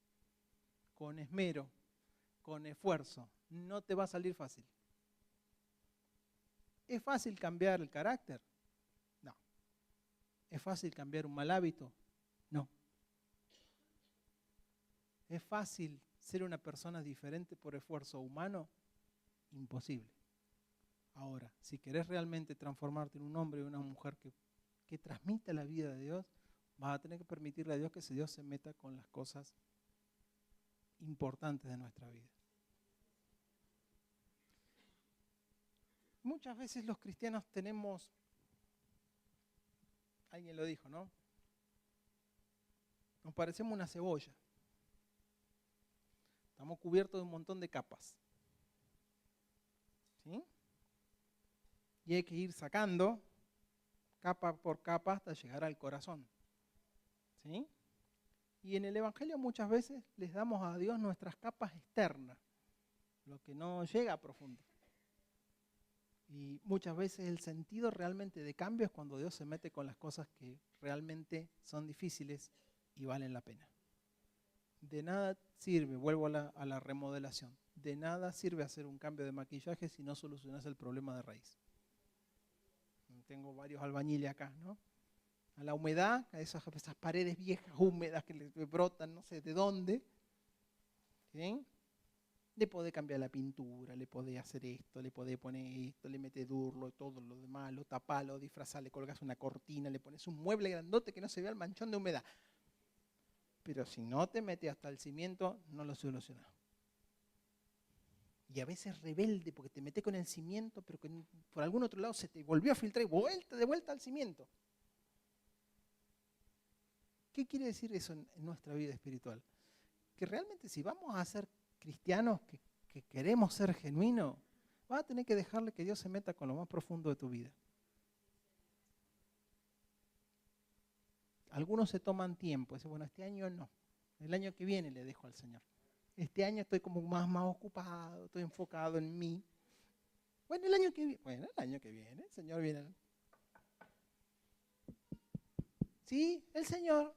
con esmero, con esfuerzo. No te va a salir fácil. ¿Es fácil cambiar el carácter? No. ¿Es fácil cambiar un mal hábito? No. ¿Es fácil ser una persona diferente por esfuerzo humano? Imposible. Ahora, si querés realmente transformarte en un hombre o una mujer que transmita la vida de Dios, vas a tener que permitirle a Dios que Dios se meta con las cosas importantes de nuestra vida. Muchas veces los cristianos tenemos, alguien lo dijo, ¿no? Nos parecemos una cebolla. Estamos cubiertos de un montón de capas. ¿Sí? Y hay que ir sacando capa por capa hasta llegar al corazón. ¿Sí? Y en el Evangelio muchas veces les damos a Dios nuestras capas externas, lo que no llega a profundo. Y muchas veces el sentido realmente de cambio es cuando Dios se mete con las cosas que realmente son difíciles y valen la pena. De nada sirve, vuelvo a la remodelación, de nada sirve hacer un cambio de maquillaje si no solucionas el problema de raíz. Tengo varios albañiles acá, ¿no? A la humedad, a esas paredes viejas, húmedas que le brotan no sé de dónde, ¿sí? Le podés cambiar la pintura, le podés hacer esto, le podés poner esto, le metés durlo, todo lo demás, lo tapás, lo disfrazás, le colgás una cortina, le pones un mueble grandote que no se vea el manchón de humedad. Pero si no te metes hasta el cimiento, no lo solucionás. Y a veces rebelde porque te metes con el cimiento, pero que por algún otro lado se te volvió a filtrar y de vuelta al cimiento. ¿Qué quiere decir eso en nuestra vida espiritual? Que realmente si vamos a ser cristianos, que queremos ser genuinos, vas a tener que dejarle que Dios se meta con lo más profundo de tu vida. Algunos se toman tiempo, dicen, bueno, este año no, el año que viene le dejo al Señor. Este año estoy como más ocupado, estoy enfocado en mí. Bueno, el año que viene, el Señor viene. Sí, el Señor.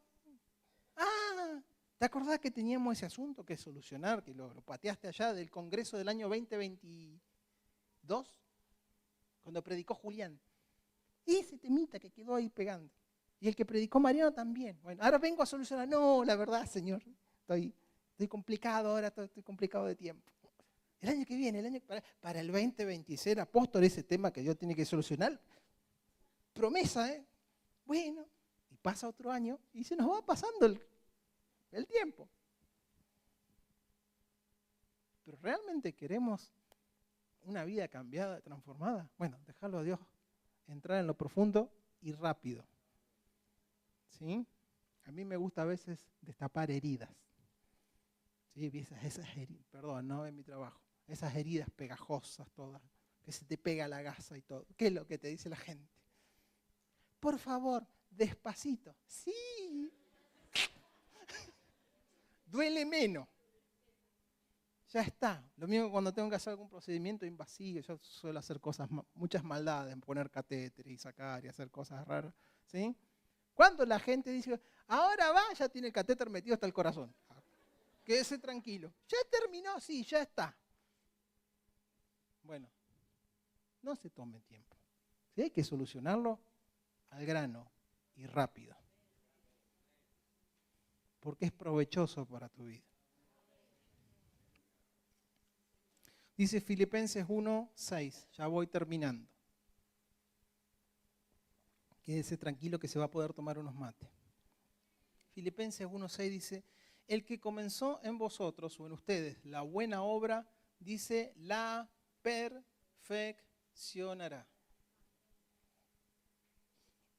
Ah, ¿te acordás que teníamos ese asunto que solucionar, que lo pateaste allá del Congreso del año 2022? Cuando predicó Julián. Ese temita que quedó ahí pegando. Y el que predicó Mariano también. Bueno, ahora vengo a solucionar. No, la verdad, Señor, estoy complicado ahora, estoy complicado de tiempo. El año que viene, para el 2026, apóstol, ese tema que Dios tiene que solucionar. Promesa, ¿eh? Bueno, y pasa otro año y se nos va pasando el tiempo. Pero realmente queremos una vida cambiada, transformada. Bueno, dejarlo a Dios entrar en lo profundo y rápido. ¿Sí? A mí me gusta a veces destapar heridas. ¿Sí? Esas heridas, perdón, no en mi trabajo. Esas heridas pegajosas todas, que se te pega la gasa y todo. ¿Qué es lo que te dice la gente? Por favor, despacito. Sí. Duele menos. Ya está. Lo mismo cuando tengo que hacer algún procedimiento invasivo, yo suelo hacer cosas, muchas maldades, poner catéteres y sacar y hacer cosas raras. ¿Sí? Cuando la gente dice, ahora va, ya tiene el catéter metido hasta el corazón. quédese tranquilo. ¿Ya terminó? Sí, ya está. Bueno, no se tome tiempo. Si hay que solucionarlo, al grano y rápido. Porque es provechoso para tu vida. Dice Filipenses 1:6, ya voy terminando. Quédese tranquilo que se va a poder tomar unos mates. Filipenses 1:6 dice, el que comenzó en vosotros o en ustedes la buena obra, dice, la perfeccionará.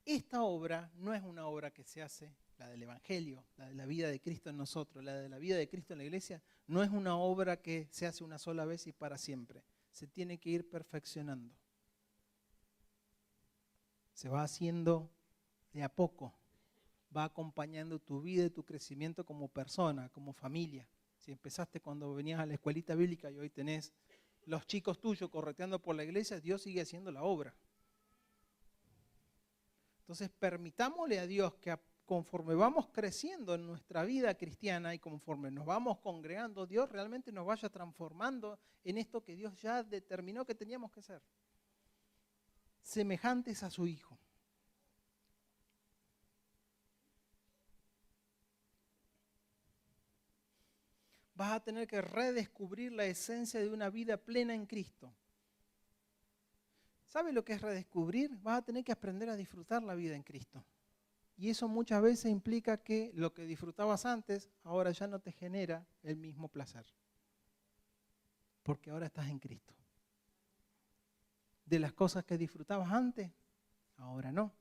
Esta obra no es una obra que se hace, la del Evangelio, la de la vida de Cristo en nosotros, la de la vida de Cristo en la iglesia, no es una obra que se hace una sola vez y para siempre. Se tiene que ir perfeccionando. Se va haciendo de a poco. Va acompañando tu vida y tu crecimiento como persona, como familia. Si empezaste cuando venías a la escuelita bíblica y hoy tenés los chicos tuyos correteando por la iglesia, Dios sigue haciendo la obra. Entonces permitámosle a Dios que conforme vamos creciendo en nuestra vida cristiana y conforme nos vamos congregando, Dios realmente nos vaya transformando en esto que Dios ya determinó que teníamos que ser. Semejantes a su Hijo. Vas a tener que redescubrir la esencia de una vida plena en Cristo. ¿Sabes lo que es redescubrir? Vas a tener que aprender a disfrutar la vida en Cristo. Y eso muchas veces implica que lo que disfrutabas antes, ahora ya no te genera el mismo placer. Porque ahora estás en Cristo. De las cosas que disfrutabas antes, ahora no.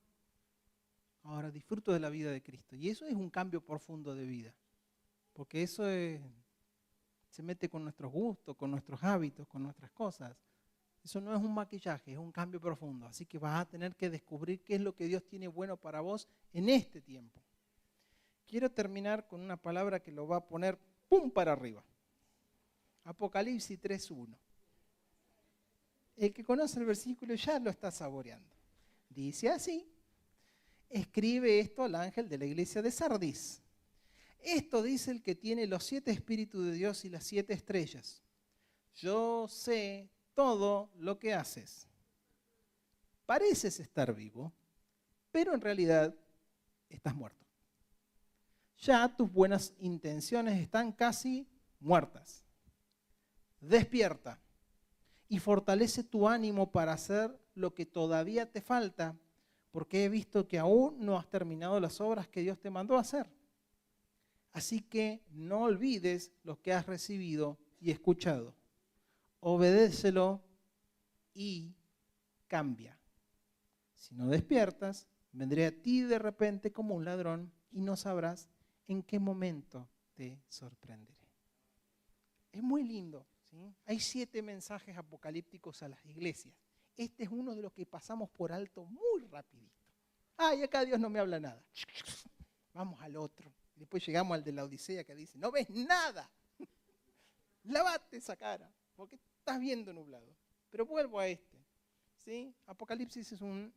Ahora disfruto de la vida de Cristo. Y eso es un cambio profundo de vida. Porque eso se mete con nuestros gustos, con nuestros hábitos, con nuestras cosas. Eso no es un maquillaje, es un cambio profundo. Así que vas a tener que descubrir qué es lo que Dios tiene bueno para vos en este tiempo. Quiero terminar con una palabra que lo va a poner ¡pum! Para arriba. Apocalipsis 3:1. El que conoce el versículo ya lo está saboreando. Dice así, escribe esto al ángel de la iglesia de Sardis. Esto dice el que tiene los 7 espíritus de Dios y las 7 estrellas. Yo sé todo lo que haces. Pareces estar vivo, pero en realidad estás muerto. Ya tus buenas intenciones están casi muertas. Despierta y fortalece tu ánimo para hacer lo que todavía te falta, porque he visto que aún no has terminado las obras que Dios te mandó a hacer. Así que no olvides lo que has recibido y escuchado. Obedécelo y cambia. Si no despiertas, vendré a ti de repente como un ladrón y no sabrás en qué momento te sorprenderé. Es muy lindo, ¿sí? Hay 7 mensajes apocalípticos a las iglesias. Este es uno de los que pasamos por alto muy rapidito. Ay, acá Dios no me habla nada. Vamos al otro. Después llegamos al de la Odisea que dice, no ves nada. Lávate esa cara, porque estás viendo nublado. Pero vuelvo a este. ¿Sí? Apocalipsis es un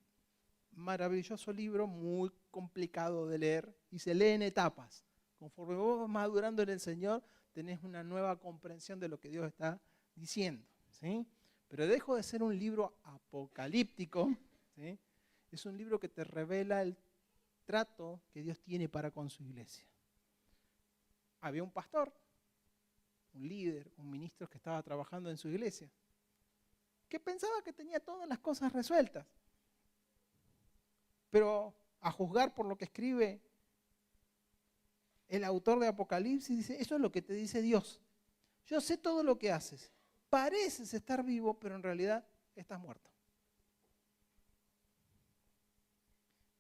maravilloso libro, muy complicado de leer y se lee en etapas. Conforme vos vas madurando en el Señor, tenés una nueva comprensión de lo que Dios está diciendo. ¿Sí? Pero dejo de ser un libro apocalíptico, ¿sí? Es un libro que te revela el trato que Dios tiene para con su iglesia. Había un pastor, un líder, un ministro que estaba trabajando en su iglesia, que pensaba que tenía todas las cosas resueltas. Pero a juzgar por lo que escribe el autor de Apocalipsis, dice, eso es lo que te dice Dios. Yo sé todo lo que haces. Pareces estar vivo, pero en realidad estás muerto.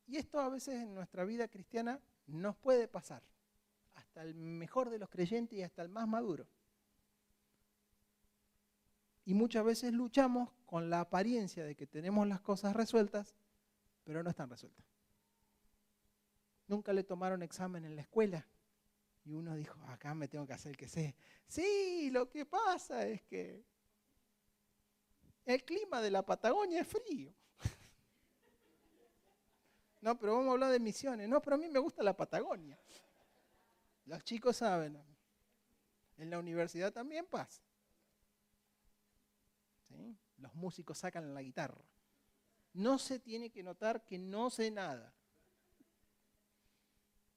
Y esto a veces en nuestra vida cristiana nos puede pasar. Hasta el mejor de los creyentes y hasta el más maduro. Y muchas veces luchamos con la apariencia de que tenemos las cosas resueltas, pero no están resueltas. Nunca le tomaron examen en la escuela y uno dijo, acá me tengo que hacer el que sé. Sí, lo que pasa es que el clima de la Patagonia es frío. No, pero vamos a hablar de Misiones. No, pero a mí me gusta la Patagonia. Los chicos saben. En la universidad también pasa. ¿Sí? Los músicos sacan la guitarra. No se tiene que notar que no sé nada.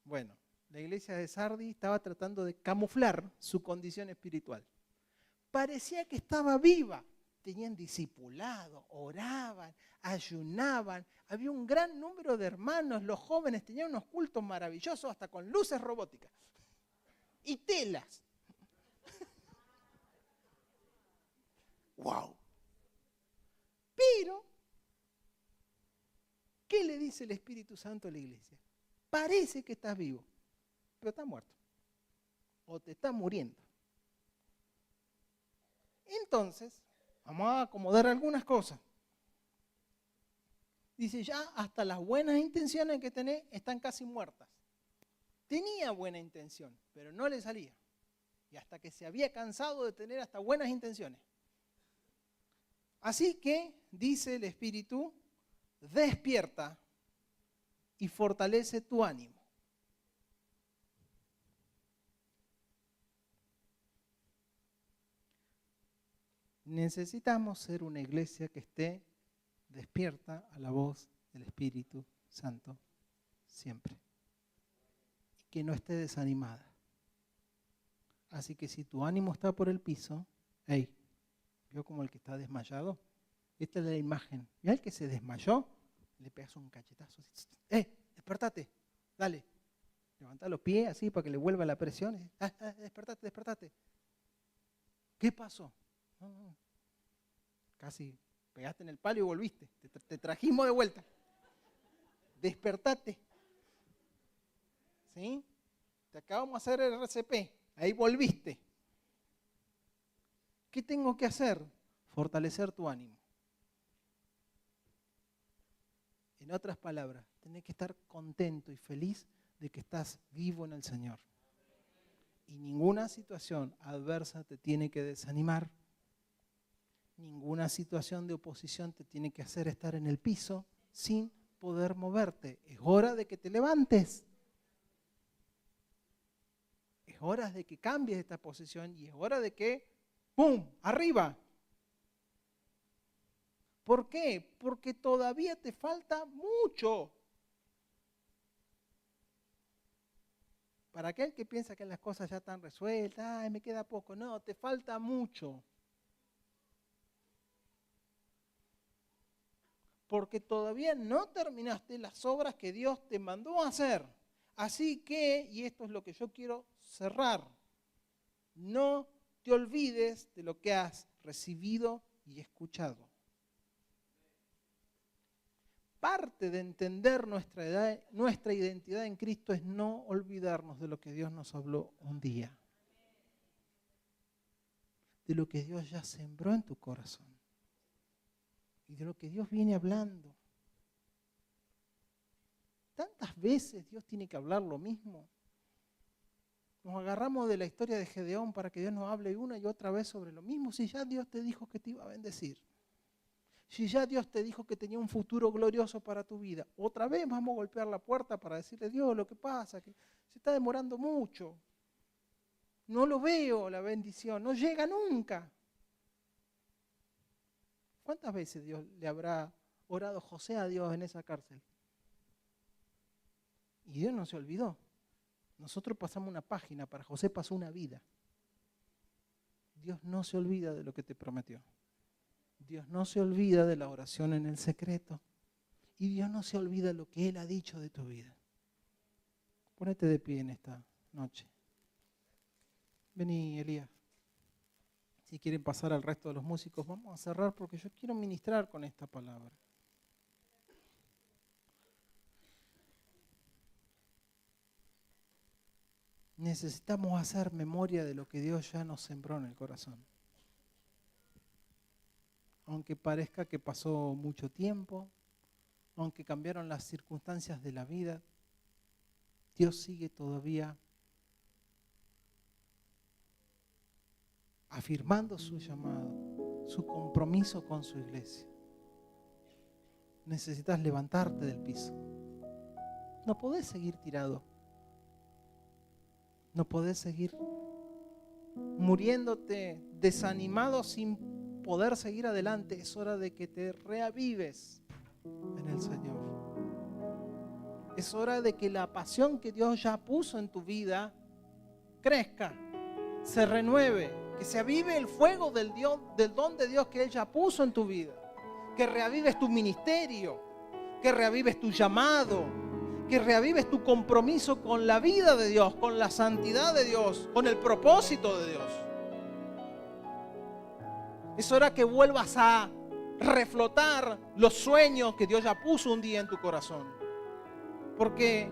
Bueno, la iglesia de Sardis estaba tratando de camuflar su condición espiritual. Parecía que estaba viva. Tenían discipulado, oraban, ayunaban. Había un gran número de hermanos. Los jóvenes tenían unos cultos maravillosos, hasta con luces robóticas y telas. ¡Wow! Pero, ¿qué le dice el Espíritu Santo a la iglesia? Parece que estás vivo, pero estás muerto. O te estás muriendo. Entonces, vamos a acomodar algunas cosas. Dice, ya hasta las buenas intenciones que tenés están casi muertas. Tenía buena intención, pero no le salía. Y hasta que se había cansado de tener hasta buenas intenciones. Así que, dice el Espíritu, despierta y fortalece tu ánimo. Necesitamos ser una iglesia que esté despierta a la voz del Espíritu Santo siempre. Y que no esté desanimada. Así que si tu ánimo está por el piso, hey, ¿vio como el que está desmayado? Esta es la imagen. ¿Vio el que se desmayó? Le pegas un cachetazo. Despertate, dale. Levanta los pies así para que le vuelva la presión. Despertate, despertate. ¿Qué pasó? No. Casi pegaste en el palo y volviste. Te trajimos de vuelta. Despertate. ¿Sí? Te acabamos de hacer el RCP. Ahí volviste. ¿Qué tengo que hacer? Fortalecer tu ánimo. En otras palabras, tenés que estar contento y feliz de que estás vivo en el Señor. Y ninguna situación adversa te tiene que desanimar. Ninguna situación de oposición te tiene que hacer estar en el piso sin poder moverte. Es hora de que te levantes. Es hora de que cambies esta posición y es hora de que, ¡pum!, arriba. ¿Por qué? Porque todavía te falta mucho. Para aquel que piensa que las cosas ya están resueltas, me queda poco. No, te falta mucho. Porque todavía no terminaste las obras que Dios te mandó a hacer. Así que, y esto es lo que yo quiero cerrar, no te olvides de lo que has recibido y escuchado. Parte de entender nuestra identidad en Cristo es no olvidarnos de lo que Dios nos habló un día. De lo que Dios ya sembró en tu corazón. Y de lo que Dios viene hablando. Tantas veces Dios tiene que hablar lo mismo. Nos agarramos de la historia de Gedeón para que Dios nos hable una y otra vez sobre lo mismo. Si ya Dios te dijo que te iba a bendecir. Si ya Dios te dijo que tenía un futuro glorioso para tu vida. Otra vez vamos a golpear la puerta para decirle, Dios, lo que pasa, que se está demorando mucho. No lo veo la bendición, no llega nunca. ¿Cuántas veces Dios le habrá orado José a Dios en esa cárcel? Y Dios no se olvidó. Nosotros pasamos una página, para José pasó una vida. Dios no se olvida de lo que te prometió. Dios no se olvida de la oración en el secreto. Y Dios no se olvida de lo que Él ha dicho de tu vida. Ponete de pie en esta noche. Vení, Elías. Si quieren pasar al resto de los músicos, vamos a cerrar porque yo quiero ministrar con esta palabra. Necesitamos hacer memoria de lo que Dios ya nos sembró en el corazón. Aunque parezca que pasó mucho tiempo, aunque cambiaron las circunstancias de la vida, Dios sigue todavía afirmando su llamado, su compromiso con su iglesia. Necesitas levantarte del piso. No podés seguir tirado. No podés seguir muriéndote, desanimado sin poder seguir adelante, es hora de que te reavives en el Señor. Es hora de que la pasión que Dios ya puso en tu vida crezca, se renueve, que se avive el fuego del don de Dios que Él ya puso en tu vida. Que reavives tu ministerio, que reavives tu llamado, que reavives tu compromiso con la vida de Dios, con la santidad de Dios, con el propósito de Dios. Es hora que vuelvas a reflotar los sueños que Dios ya puso un día en tu corazón. Porque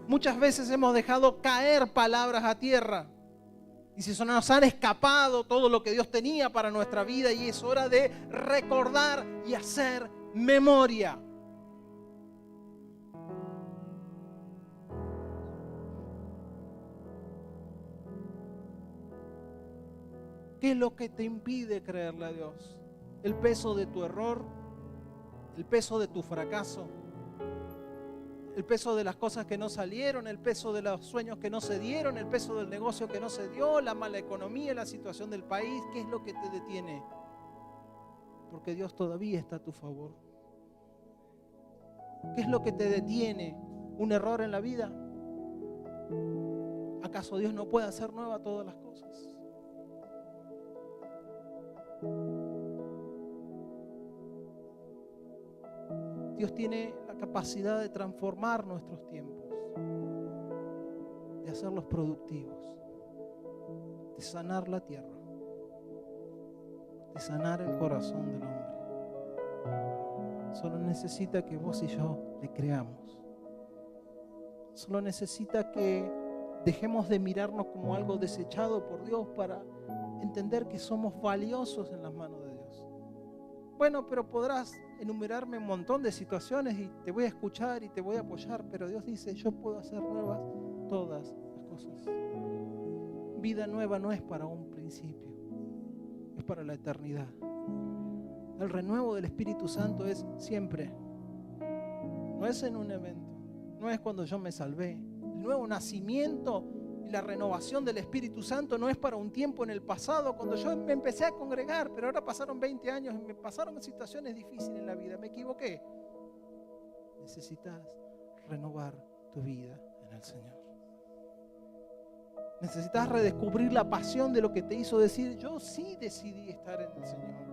muchas veces hemos dejado caer palabras a tierra y se nos han escapado todo lo que Dios tenía para nuestra vida, y es hora de recordar y hacer memoria. ¿Qué es lo que te impide creerle a Dios? ¿El peso de tu error? ¿El peso de tu fracaso? ¿El peso de las cosas que no salieron? ¿El peso de los sueños que no se dieron? ¿El peso del negocio que no se dio? ¿La mala economía? ¿La situación del país? ¿Qué es lo que te detiene? Porque Dios todavía está a tu favor. ¿Qué es lo que te detiene? ¿Un error en la vida? ¿Acaso Dios no puede hacer nueva todas las cosas? Dios tiene la capacidad de transformar nuestros tiempos, de hacerlos productivos, de sanar la tierra, de sanar el corazón del hombre. Solo necesita que vos y yo le creamos. Solo necesita que dejemos de mirarnos como algo desechado por Dios para entender que somos valiosos en las manos de Dios. Bueno, pero podrás enumerarme un montón de situaciones y te voy a escuchar y te voy a apoyar, pero Dios dice, yo puedo hacer nuevas todas las cosas. Vida nueva no es para un principio, es para la eternidad. El renuevo del Espíritu Santo es siempre, no es en un evento, no es cuando yo me salvé. El nuevo nacimiento y la renovación del Espíritu Santo no es para un tiempo en el pasado, cuando yo me empecé a congregar, pero ahora pasaron 20 años y me pasaron situaciones difíciles en la vida, me equivoqué. Necesitas renovar tu vida en el Señor. Necesitas redescubrir la pasión de lo que te hizo decir, yo sí decidí estar en el Señor.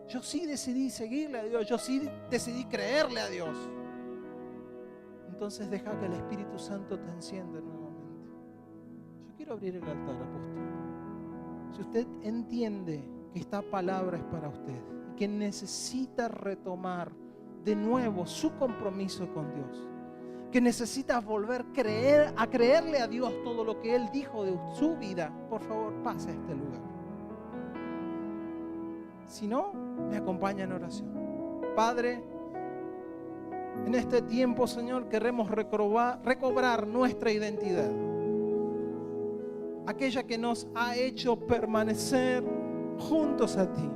Yo sí decidí seguirle a Dios, yo sí decidí creerle a Dios. Entonces deja que el Espíritu Santo te encienda nuevamente. Yo quiero abrir el altar, apóstol. Si usted entiende que esta palabra es para usted y que necesita retomar de nuevo su compromiso con Dios, que necesita volver a creerle a Dios todo lo que Él dijo de su vida, por favor, pase a este lugar. Si no, me acompaña en oración. Padre, en este tiempo, Señor, queremos recobrar nuestra identidad. Aquella que nos ha hecho permanecer juntos a ti.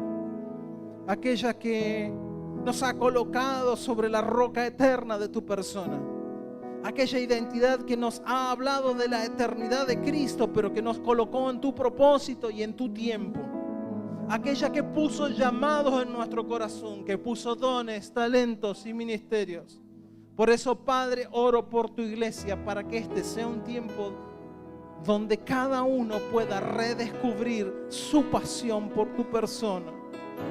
Aquella que nos ha colocado sobre la roca eterna de tu persona. Aquella identidad que nos ha hablado de la eternidad de Cristo, pero que nos colocó en tu propósito y en tu tiempo. Aquella que puso llamados en nuestro corazón, que puso dones, talentos y ministerios. Por eso, Padre, oro por tu iglesia para que este sea un tiempo donde cada uno pueda redescubrir su pasión por tu persona,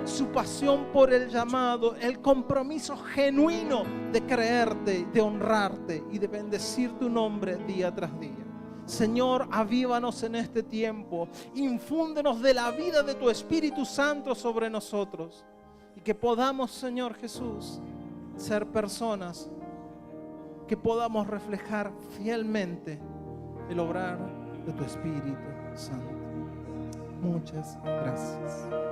su pasión por el llamado, el compromiso genuino de creerte, de honrarte y de bendecir tu nombre día tras día. Señor, avívanos en este tiempo, infúndenos de la vida de tu Espíritu Santo sobre nosotros y que podamos, Señor Jesús, ser personas que podamos reflejar fielmente el obrar de tu Espíritu Santo. Muchas gracias.